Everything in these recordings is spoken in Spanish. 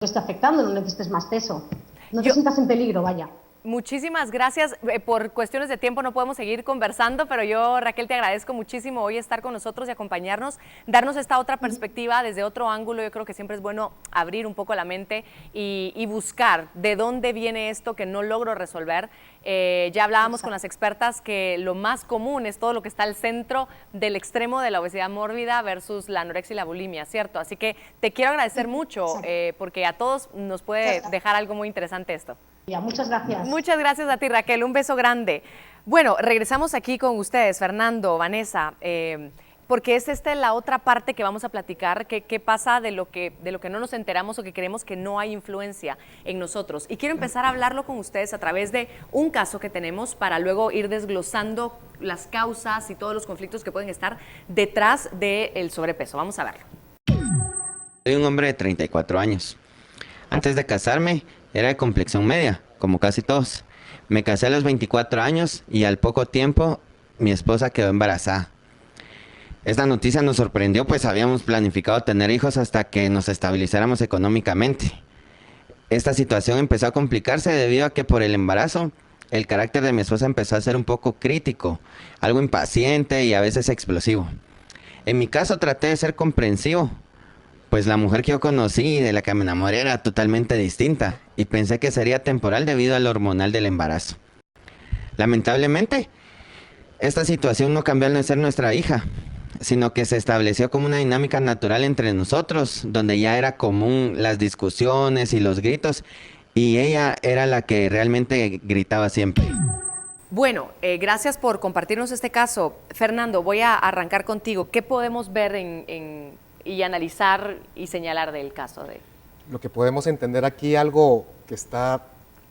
te esté afectando, no necesites más peso. No te sientas en peligro, vaya. Muchísimas gracias. Por cuestiones de tiempo no podemos seguir conversando, pero yo, Raquel, te agradezco muchísimo hoy estar con nosotros y acompañarnos, darnos esta otra perspectiva desde otro ángulo. Yo creo que siempre es bueno abrir un poco la mente y buscar de dónde viene esto que no logro resolver. Ya hablábamos con las expertas que lo más común es todo lo que está al centro del extremo de la obesidad mórbida versus la anorexia y la bulimia, ¿cierto? Así que te quiero agradecer mucho porque a todos nos puede dejar algo muy interesante esto. Muchas gracias. Muchas gracias a ti, Raquel. Un beso grande. Bueno, regresamos aquí con ustedes, Fernando, Vanessa, porque es la otra parte que vamos a platicar, qué pasa de lo que no nos enteramos o que creemos que no hay influencia en nosotros. Y quiero empezar a hablarlo con ustedes a través de un caso que tenemos para luego ir desglosando las causas y todos los conflictos que pueden estar detrás del sobrepeso. Vamos a verlo. Soy un hombre de 34 años. Antes de casarme, era de complexión media, como casi todos. Me casé a los 24 años y al poco tiempo mi esposa quedó embarazada. Esta noticia nos sorprendió, pues habíamos planificado tener hijos hasta que nos estabilizáramos económicamente. Esta situación empezó a complicarse debido a que por el embarazo el carácter de mi esposa empezó a ser un poco crítico, algo impaciente y a veces explosivo. En mi caso traté de ser comprensivo, pues la mujer que yo conocí y de la que me enamoré era totalmente distinta y pensé que sería temporal debido al hormonal del embarazo. Lamentablemente, esta situación no cambió al nacer nuestra hija, sino que se estableció como una dinámica natural entre nosotros, donde ya era común las discusiones y los gritos, y ella era la que realmente gritaba siempre. Bueno, gracias por compartirnos este caso. Fernando, voy a arrancar contigo. ¿Qué podemos ver y analizar y señalar del caso de...? Lo que podemos entender aquí, algo que está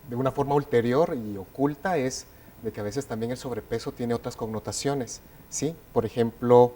de una forma ulterior y oculta, es de que a veces también el sobrepeso tiene otras connotaciones, ¿sí? Por ejemplo,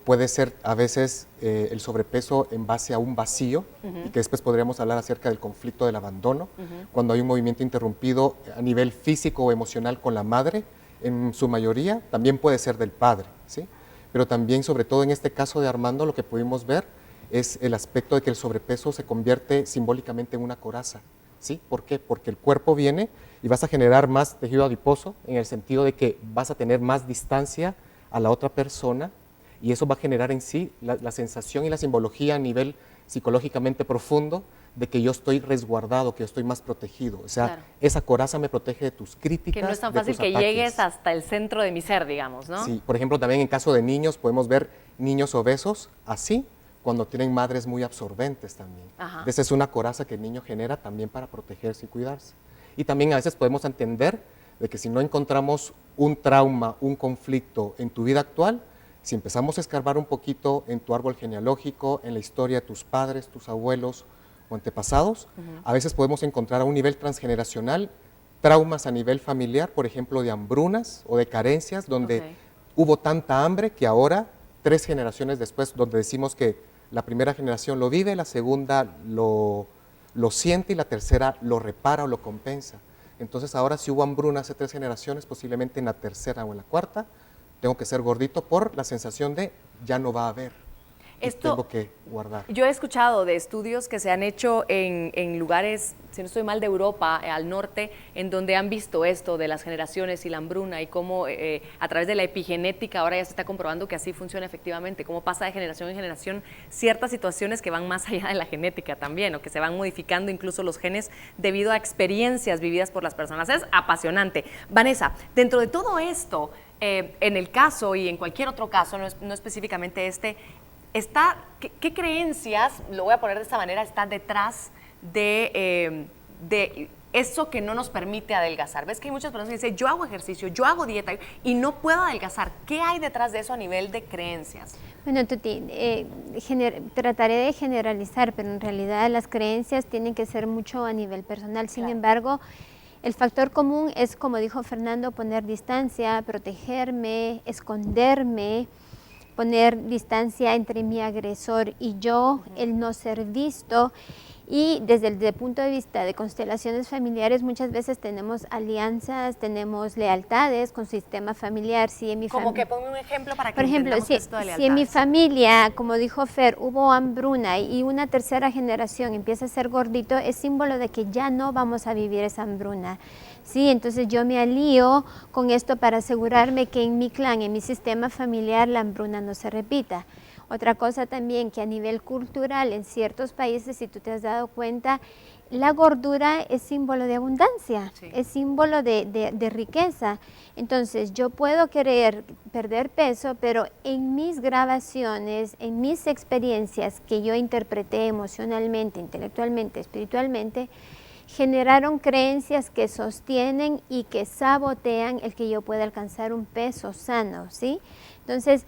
puede ser a veces el sobrepeso en base a un vacío, y que después podríamos hablar acerca del conflicto del abandono, cuando hay un movimiento interrumpido a nivel físico o emocional con la madre, en su mayoría, también puede ser del padre, ¿sí? Pero también, sobre todo en este caso de Armando, lo que pudimos ver es el aspecto de que el sobrepeso se convierte simbólicamente en una coraza, ¿sí? ¿Por qué? Porque el cuerpo viene y vas a generar más tejido adiposo, en el sentido de que vas a tener más distancia a la otra persona, y eso va a generar en sí la sensación y la simbología a nivel psicológicamente profundo de que yo estoy resguardado, que yo estoy más protegido. O sea, esa coraza me protege de tus críticas, que no es tan fácil que llegues hasta el centro de mi ser, digamos, ¿no? Sí, por ejemplo, también en caso de niños podemos ver niños obesos así, cuando tienen madres muy absorbentes también. Esa es una coraza que el niño genera también para protegerse y cuidarse. Y también a veces podemos entender de que si no encontramos un trauma, un conflicto en tu vida actual, si empezamos a escarbar un poquito en tu árbol genealógico, en la historia de tus padres, tus abuelos o antepasados, a veces podemos encontrar a un nivel transgeneracional traumas a nivel familiar, por ejemplo, de hambrunas o de carencias, donde hubo tanta hambre que ahora, 3 generaciones después, donde decimos que la primera generación lo vive, la segunda lo siente y la tercera lo repara o lo compensa. Entonces ahora, si hubo hambruna hace 3 generaciones, posiblemente en la tercera o en la cuarta, tengo que ser gordito por la sensación de ya no va a haber. Esto, tengo que guardar. Yo he escuchado de estudios que se han hecho en lugares, si no estoy mal, de Europa, al norte, en donde han visto esto de las generaciones y la hambruna y cómo a través de la epigenética ahora ya se está comprobando que así funciona efectivamente, cómo pasa de generación en generación ciertas situaciones que van más allá de la genética también, o que se van modificando incluso los genes debido a experiencias vividas por las personas. Es apasionante. Vanessa, dentro de todo esto, en el caso y en cualquier otro caso, no específicamente ¿qué creencias, lo voy a poner de esta manera, está detrás de eso que no nos permite adelgazar? Ves que hay muchas personas que dicen, yo hago ejercicio, yo hago dieta y no puedo adelgazar. ¿Qué hay detrás de eso a nivel de creencias? Bueno, Tuti, trataré de generalizar, pero en realidad las creencias tienen que ser mucho a nivel personal. Sin embargo, el factor común es, como dijo Fernando, poner distancia, protegerme, esconderme, poner distancia entre mi agresor y yo, el no ser visto. Y desde el punto de vista de constelaciones familiares, muchas veces tenemos alianzas, tenemos lealtades con sistema familiar. Si en mi Como que ponme un ejemplo para que por ejemplo, entendamos esto de si en mi lealtades. familia, como dijo Fer, hubo hambruna y una tercera generación empieza a ser gordito, es símbolo de que ya no vamos a vivir esa hambruna. Sí, entonces yo me alío con esto para asegurarme que en mi clan, en mi sistema familiar, la hambruna no se repita. Otra cosa también que a nivel cultural en ciertos países, si tú te has dado cuenta, la gordura es símbolo de abundancia, Sí. es símbolo de riqueza. Entonces yo puedo querer perder peso, pero en mis grabaciones, en mis experiencias que yo interpreté emocionalmente, intelectualmente, espiritualmente, generaron creencias que sostienen y que sabotean el que yo pueda alcanzar un peso sano, ¿sí? Entonces,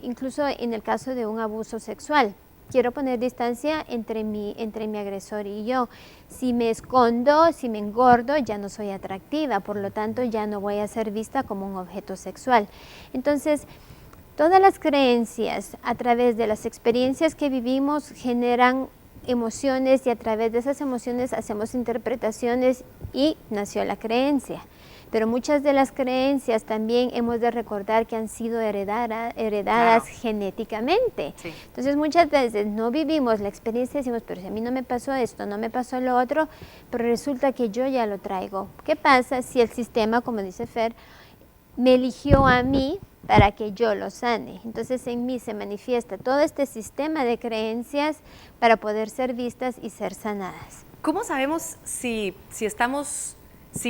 incluso en el caso de un abuso sexual, quiero poner distancia entre mi agresor y yo. Si me escondo, si me engordo, ya no soy atractiva, por lo tanto ya no voy a ser vista como un objeto sexual. Entonces, todas las creencias a través de las experiencias que vivimos generan emociones y a través de esas emociones hacemos interpretaciones y nació la creencia. Pero muchas de las creencias también hemos de recordar que han sido heredadas Claro. genéticamente. Sí. Entonces muchas veces no vivimos la experiencia y decimos, pero si a mí no me pasó esto, no me pasó lo otro, pero resulta que yo ya lo traigo. ¿Qué pasa si el sistema, como dice Fer, me eligió a mí para que yo lo sane? Entonces en mí se manifiesta todo este sistema de creencias para poder ser vistas y ser sanadas. ¿Cómo sabemos si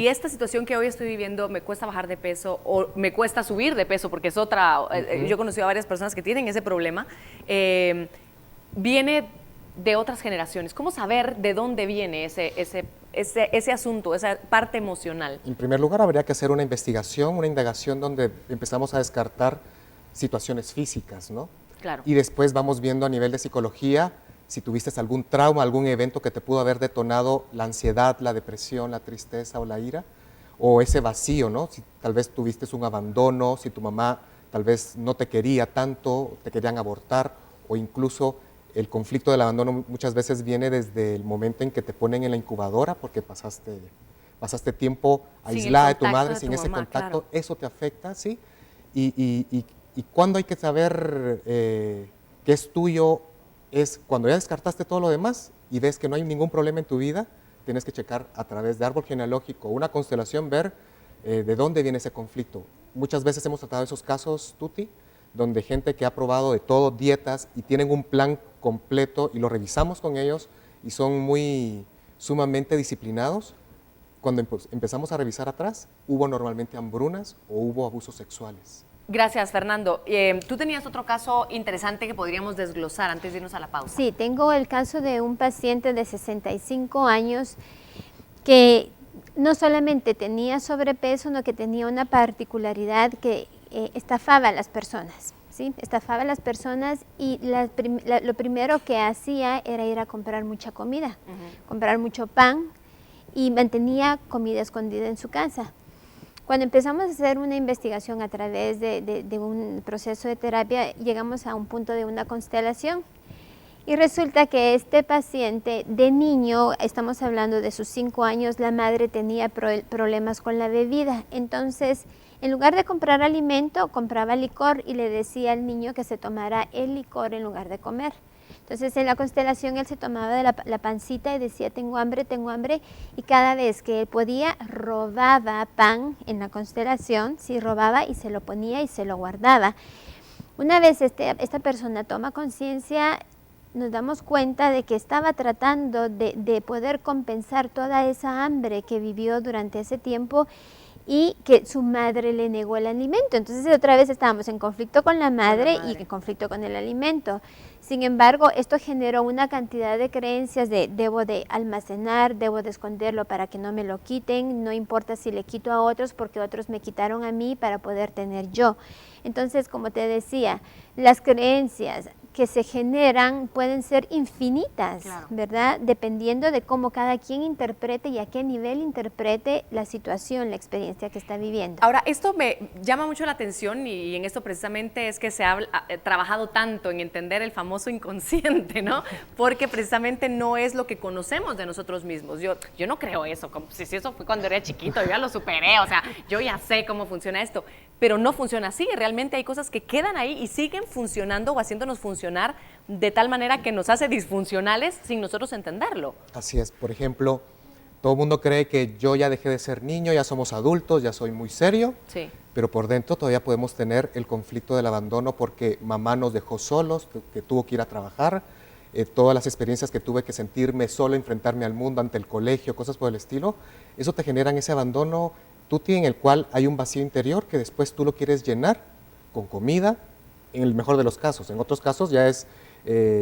esta situación que hoy estoy viviendo me cuesta bajar de peso o me cuesta subir de peso? Porque es otra, yo he conocido a varias personas que tienen ese problema, viene de otras generaciones. ¿Cómo saber de dónde viene ese asunto, esa parte emocional? En primer lugar, habría que hacer una investigación, una indagación donde empezamos a descartar situaciones físicas, ¿no? Claro. Y después vamos viendo a nivel de psicología si tuviste algún trauma, algún evento que te pudo haber detonado la ansiedad, la depresión, la tristeza o la ira, o ese vacío, ¿no? Si tal vez tuviste un abandono, si tu mamá tal vez no te quería tanto, te querían abortar, o incluso el conflicto del abandono muchas veces viene desde el momento en que te ponen en la incubadora porque pasaste tiempo Sin el aislada de tu contacto madre, de sin tu ese mamá, contacto, claro. eso te afecta, ¿sí? Y cuándo hay que saber qué es tuyo, es cuando ya descartaste todo lo demás y ves que no hay ningún problema en tu vida, tienes que checar a través de árbol genealógico, una constelación, ver de dónde viene ese conflicto. Muchas veces hemos tratado esos casos, Tuti, donde gente que ha probado de todo, dietas, y tienen un plan completo y lo revisamos con ellos y son sumamente disciplinados. Cuando empezamos a revisar atrás, hubo normalmente hambrunas o hubo abusos sexuales. Gracias, Fernando. Tú tenías otro caso interesante que podríamos desglosar antes de irnos a la pausa. Sí, tengo el caso de un paciente de 65 años que no solamente tenía sobrepeso, sino que tenía una particularidad que estafaba a las personas, ¿sí? Estafaba a las personas y lo primero que hacía era ir a comprar mucha comida, comprar mucho pan y mantenía comida escondida en su casa. Cuando empezamos a hacer una investigación a través de un proceso de terapia, llegamos a un punto de una constelación. Y resulta que este paciente de niño, estamos hablando de sus 5 años, la madre tenía problemas con la bebida. Entonces, en lugar de comprar alimento, compraba licor y le decía al niño que se tomara el licor en lugar de comer. Entonces, en la constelación él se tomaba de la pancita y decía, tengo hambre, y cada vez que él podía, robaba pan en la constelación, sí, robaba y se lo ponía y se lo guardaba. Una vez esta persona toma conciencia, nos damos cuenta de que estaba tratando de poder compensar toda esa hambre que vivió durante ese tiempo y que su madre le negó el alimento. Entonces otra vez estábamos en conflicto con la madre y en conflicto con el alimento. Sin embargo, esto generó una cantidad de creencias de debo de almacenar, debo de esconderlo para que no me lo quiten, no importa si le quito a otros porque otros me quitaron a mí para poder tener yo. Entonces, como te decía, las creencias que se generan pueden ser infinitas, Claro. ¿verdad? Dependiendo de cómo cada quien interprete y a qué nivel interprete la situación, la experiencia que está viviendo. Ahora, esto me llama mucho la atención y en esto precisamente es que se ha trabajado tanto en entender el famoso inconsciente, ¿no? Porque precisamente no es lo que conocemos de nosotros mismos. Yo no creo eso, como si eso fue cuando era chiquito, yo ya lo superé, o sea, yo ya sé cómo funciona esto, pero no funciona así. Realmente hay cosas que quedan ahí y siguen funcionando o haciéndonos funcionar de tal manera que nos hace disfuncionales sin nosotros entenderlo. Así es, por ejemplo, todo el mundo cree que yo ya dejé de ser niño, ya somos adultos, ya soy muy serio, Sí. pero por dentro todavía podemos tener el conflicto del abandono porque mamá nos dejó solos, que tuvo que ir a trabajar, todas las experiencias que tuve que sentirme solo, enfrentarme al mundo, ante el colegio, cosas por el estilo, eso te generan ese abandono tuti en el cual hay un vacío interior que después tú lo quieres llenar con comida, en el mejor de los casos. En otros casos ya es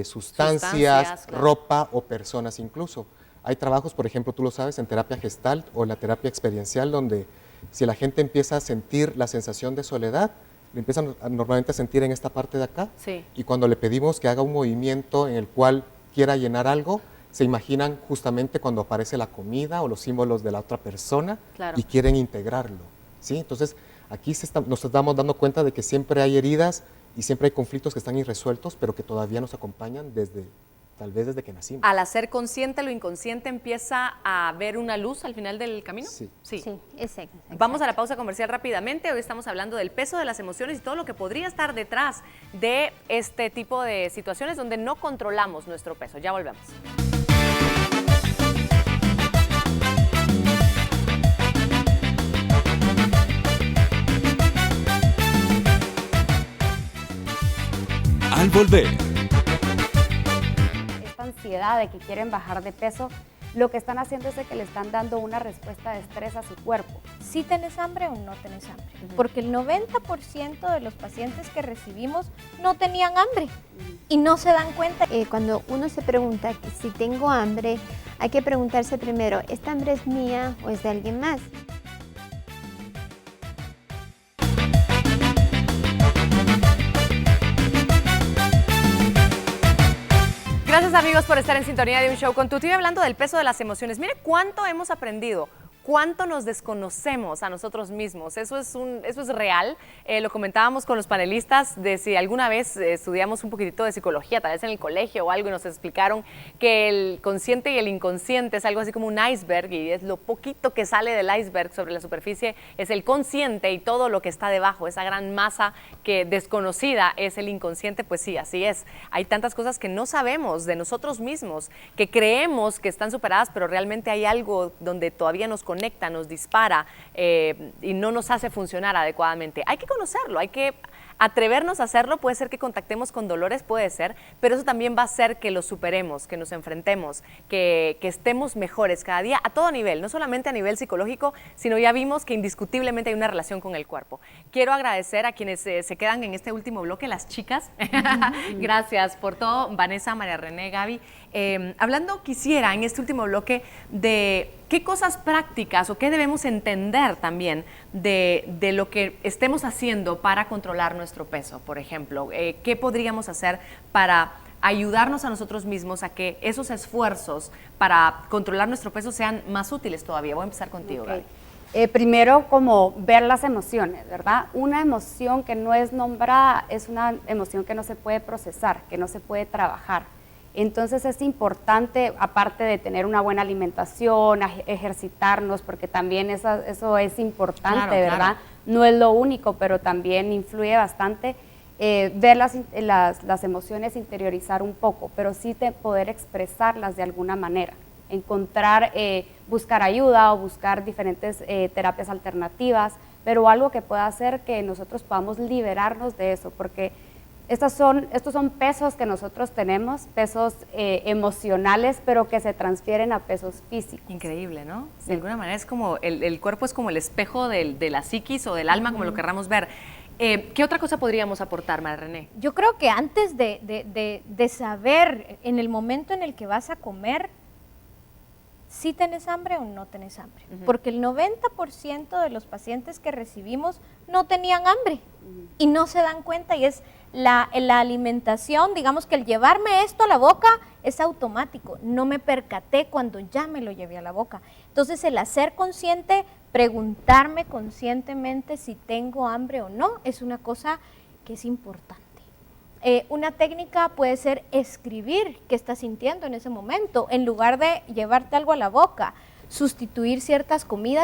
sustancias, claro. ropa o personas incluso. Hay trabajos, por ejemplo, tú lo sabes, en terapia gestalt o en la terapia experiencial, donde si la gente empieza a sentir la sensación de soledad, lo empiezan normalmente a sentir en esta parte de acá. Sí. Y cuando le pedimos que haga un movimiento en el cual quiera llenar algo, se imaginan justamente cuando aparece la comida o los símbolos de la otra persona Claro. y quieren integrarlo, ¿sí? Entonces, aquí nos estamos dando cuenta de que siempre hay heridas y siempre hay conflictos que están irresueltos, pero que todavía nos acompañan tal vez desde que nacimos. Al hacer consciente lo inconsciente empieza a ver una luz al final del camino. Sí. Sí, exacto. Vamos a la pausa comercial rápidamente. Hoy estamos hablando del peso de las emociones y todo lo que podría estar detrás de este tipo de situaciones donde no controlamos nuestro peso. Ya volvemos. Al volver, esta ansiedad de que quieren bajar de peso, lo que están haciendo es de que le están dando una respuesta de estrés a su cuerpo. si tenés hambre o no tenés hambre, porque el 90% de los pacientes que recibimos no tenían hambre y no se dan cuenta. Cuando uno se pregunta que si tengo hambre, hay que preguntarse primero, ¿esta hambre es mía o es de alguien más? Gracias amigos por estar en sintonía de Un Show con Tuti, hablando del peso de las emociones. Mire cuánto hemos aprendido, cuánto nos desconocemos a nosotros mismos. Eso es real. Lo comentábamos con los panelistas de si alguna vez estudiamos un poquitito de psicología, tal vez en el colegio o algo, y nos explicaron que el consciente y el inconsciente es algo así como un iceberg, y es lo poquito que sale del iceberg sobre la superficie es el consciente, y todo lo que está debajo, esa gran masa que desconocida es el inconsciente. Pues sí, así es. Hay tantas cosas que no sabemos de nosotros mismos, que creemos que están superadas, pero realmente hay algo donde todavía nos conecta, nos dispara y no nos hace funcionar adecuadamente. Hay que conocerlo, hay que atrevernos a hacerlo. Puede ser que contactemos con dolores, puede ser, pero eso también va a hacer que los superemos, que nos enfrentemos, que estemos mejores cada día a todo nivel, no solamente a nivel psicológico, sino ya vimos que indiscutiblemente hay una relación con el cuerpo. Quiero agradecer a quienes se quedan en este último bloque, las chicas. Gracias por todo, Vanessa, María René, Gaby. Hablando quisiera en este último bloque de qué cosas prácticas o qué debemos entender también de lo que estemos haciendo para controlar nuestro peso, por ejemplo. ¿Qué podríamos hacer para ayudarnos a nosotros mismos a que esos esfuerzos para controlar nuestro peso sean más útiles todavía? Voy a empezar contigo, Gaby. Primero, como ver las emociones, ¿verdad? Una emoción que no es nombrada es una emoción que no se puede procesar, que no se puede trabajar. Entonces es importante, aparte de tener una buena alimentación, ejercitarnos, porque también eso es importante, Claro, ¿verdad? claro. No es lo único, pero también influye bastante. Ver las emociones, interiorizar un poco, pero sí poder expresarlas de alguna manera. Encontrar, buscar ayuda o buscar diferentes terapias alternativas, pero algo que pueda hacer que nosotros podamos liberarnos de eso, porque estos son pesos que nosotros tenemos, pesos emocionales, pero que se transfieren a pesos físicos. Increíble, ¿no? De alguna manera es como, el cuerpo es como el espejo de la psiquis o del alma, como lo querramos ver. ¿Qué otra cosa podríamos aportar, María René? Yo creo que antes de saber en el momento en el que vas a comer, si tenés hambre o no tenés hambre. Porque el 90% de los pacientes que recibimos no tenían hambre y no se dan cuenta, y es la alimentación, digamos que el llevarme esto a la boca es automático, no me percaté cuando ya me lo llevé a la boca. Entonces el hacer consciente, preguntarme conscientemente si tengo hambre o no, es una cosa que es importante. Una técnica puede ser escribir qué estás sintiendo en ese momento, en lugar de llevarte algo a la boca, sustituir ciertas comidas